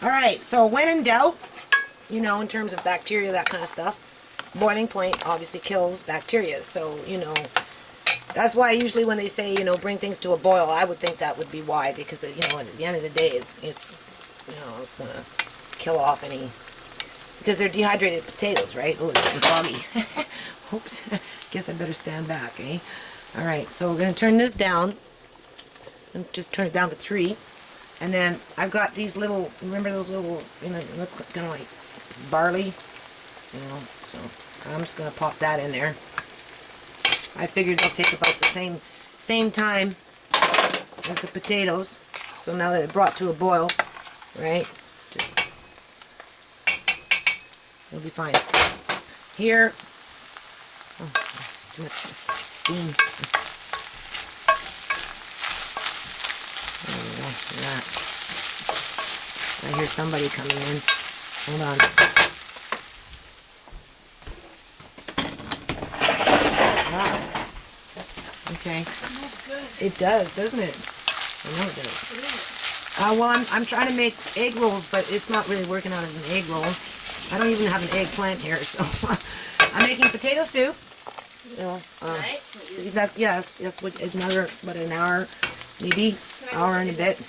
Alright, so when in doubt, you know, in terms of bacteria, that kind of stuff, boiling point obviously kills bacteria. So, you know, that's why usually when they say, you know, bring things to a boil, I would think that would be why, because, you know, at the end of the day, it's you know, it's going to kill off any, because they're dehydrated potatoes, right? Oh, it's getting foggy. Oops. Guess I better stand back, eh? Alright, so we're going to turn this down, and just turn it down to 3. And then I've got these little, remember those little, you know, look kind of like barley, you know, so I'm just going to pop that in there. I figured it'll take about the same time as the potatoes. So now that it brought to a boil, right, just, it'll be fine. Here, oh, too much steam. That. I hear somebody coming in. Hold on. Ah. Okay. That's good. It does, doesn't it? I know it does. Well, I'm trying to make egg rolls, but it's not really working out as an egg roll. I don't even have an eggplant here, so I'm making potato soup. You know, that's what about an hour, maybe hour and a bit.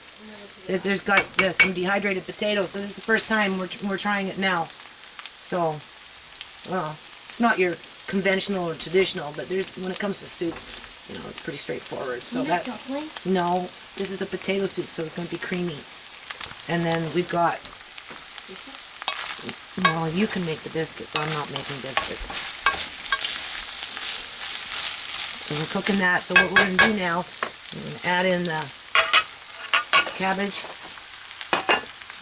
There's got some dehydrated potatoes. This is the first time we're trying it now. So, well, it's not your conventional or traditional, but when it comes to soup, you know, it's pretty straightforward. So no, this is a potato soup, so it's going to be creamy. And then we've got, well, you can make the biscuits. I'm not making biscuits. So we're cooking that. So what we're going to do now, we're going to add in the cabbage.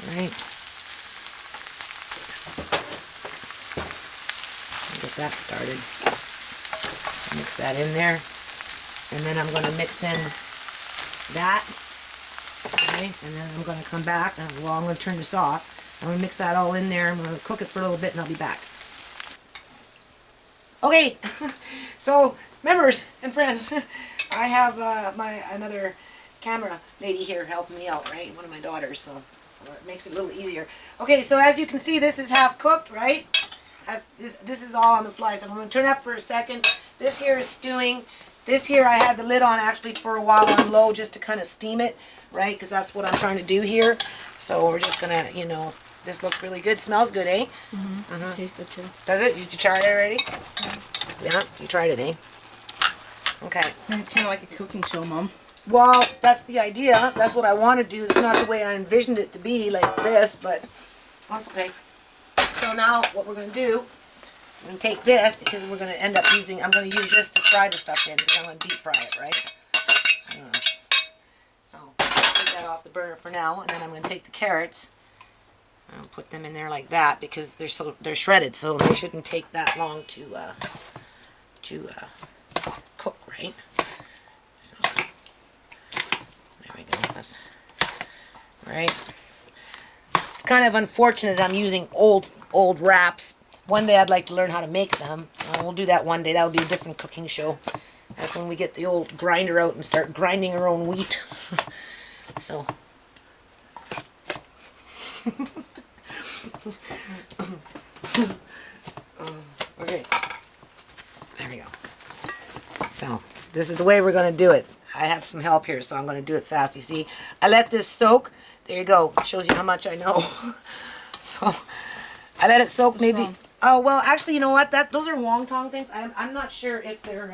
Alright. Get that started. Mix that in there. And then I'm going to mix in that. Okay. And then I'm going to come back. And, well, I'm going to turn this off. I'm going to mix that all in there. I'm going to cook it for a little bit and I'll be back. Okay. So, members and friends, I have another camera lady here helping me out, right? One of my daughters, so it makes it a little easier. Okay, so as you can see, this is half cooked, right? This is all on the fly, so I'm going to turn it up for a second. This here is stewing. This here I had the lid on actually for a while on low just to kind of steam it, right? Because that's what I'm trying to do here. So we're just going to, you know, this looks really good. Smells good, eh? Mm-hmm. Mm-hmm. Tastes good too. Does it? Did you try it already? Yeah, you tried it, eh? Okay. Kind of like a cooking show, Mom. Well, that's the idea. That's what I want to do. It's not the way I envisioned it to be, like this, but that's okay. So now what we're going to do, I'm going to take this, because we're going to end up using, I'm going to use this to fry the stuff in, because I'm going to deep fry it, right? So, take that off the burner for now, and then I'm going to take the carrots, and put them in there like that, because they're shredded, so they shouldn't take that long to cook, right? So, there we go. That's, right. It's kind of unfortunate I'm using old wraps. One day I'd like to learn how to make them. We'll do that one day. That will be a different cooking show. That's when we get the old grinder out and start grinding our own wheat. So. Okay. There we go. So, this is the way we're going to do it. I have some help here, so I'm going to do it fast. You see, I let this soak. There you go. Shows you how much I know. So, I let it soak maybe. Oh, well, actually, you know what? Those are wonton things. I'm not sure if they're,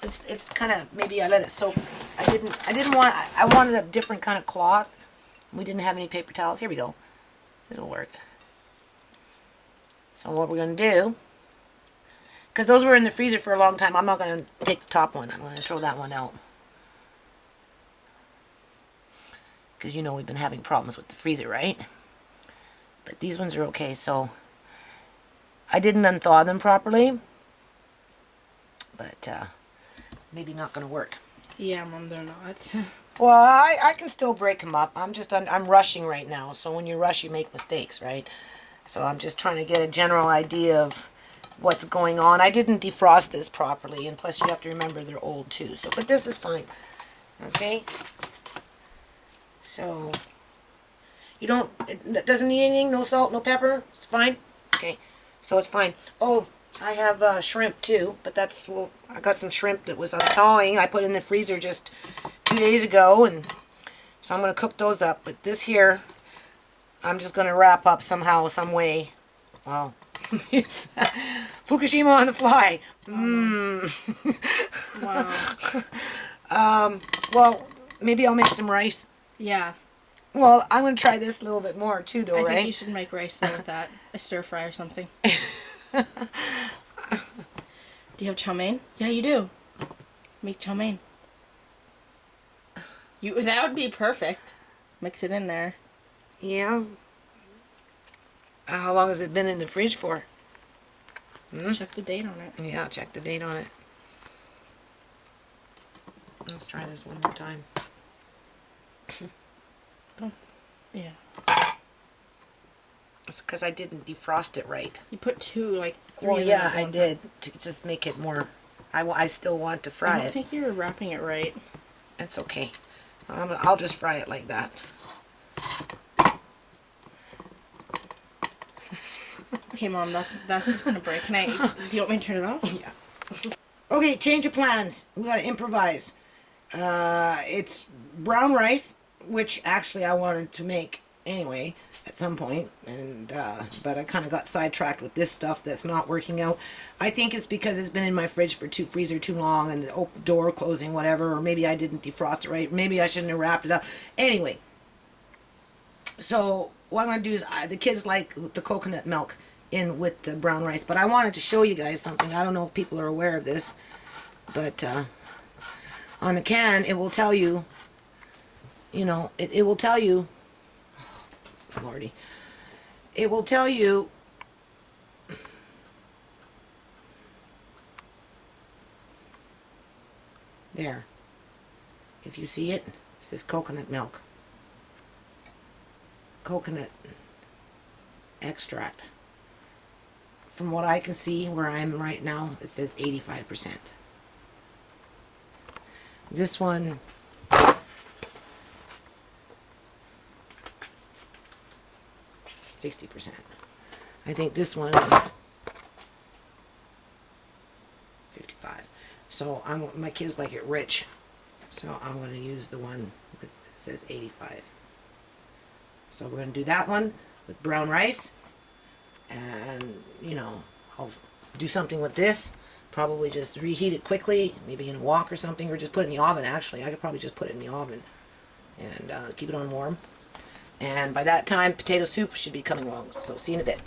it's kind of, maybe I let it soak. I wanted a different kind of cloth. We didn't have any paper towels. Here we go. This will work. So what we're going to do, because those were in the freezer for a long time, I'm not going to take the top one. I'm going to throw that one out. Because you know we've been having problems with the freezer, right? But these ones are okay, so I didn't unthaw them properly. But maybe not going to work. Yeah, Mom, they're not. Well, I can still break them up. I'm rushing right now. So when you rush, you make mistakes, right? So I'm just trying to get a general idea of what's going on. I didn't defrost this properly, and plus you have to remember they're old too. So, but this is fine. Okay. So, You don't, it doesn't need anything, no salt, no pepper, it's fine? Okay, so it's fine. Oh, I have shrimp too, but that's, well, I got some shrimp that was thawing. I put in the freezer just 2 days ago, and so I'm going to cook those up. But this here, I'm just going to wrap up somehow, some way. Wow. It's Fukushima on the fly. Wow. Well, maybe I'll make some rice. Yeah. Well, I'm going to try this a little bit more too, though, I right? think you should make rice then with that. A stir fry or something. Do you have chow mein? Yeah, you do. Make chow mein. That would be perfect. Mix it in there. Yeah. How long has it been in the fridge for? Check the date on it. Yeah, check the date on it. Let's try this one more time. Yeah. It's because I didn't defrost it right. You put three. Well, of yeah, them at I one did. To just make it more... I still want to time. fry I don't it. think you're wrapping it right. That's okay. I'll just fry it like that. Okay, Mom, that's just gonna break. Do you want me to turn it off? Yeah. Okay, change of plans. We gotta improvise. It's brown rice, which actually I wanted to make anyway at some point, and but I kind of got sidetracked with this stuff that's not working out. I think it's because it's been in my freezer too long, and the door closing, whatever, or maybe I didn't defrost it right. Maybe I shouldn't have wrapped it up. Anyway, so what I'm gonna do is the kids like the coconut milk in with the brown rice, but I wanted to show you guys something. I don't know if people are aware of this, but on the can it will tell you, it will tell you, oh, Lordy, it will tell you there, if you see it, it says coconut milk, coconut extract. From what I can see where I am right now, it says 85%. This one, %60. I think this one, 55. So my kids like it rich, so I'm going to use the one that says 85. So we're going to do that one with brown rice. And, I'll do something with this. Probably just reheat it quickly, maybe in a wok or something, or just put it in the oven, actually. I could probably just put it in the oven and keep it on warm. And by that time, potato soup should be coming along. So see you in a bit.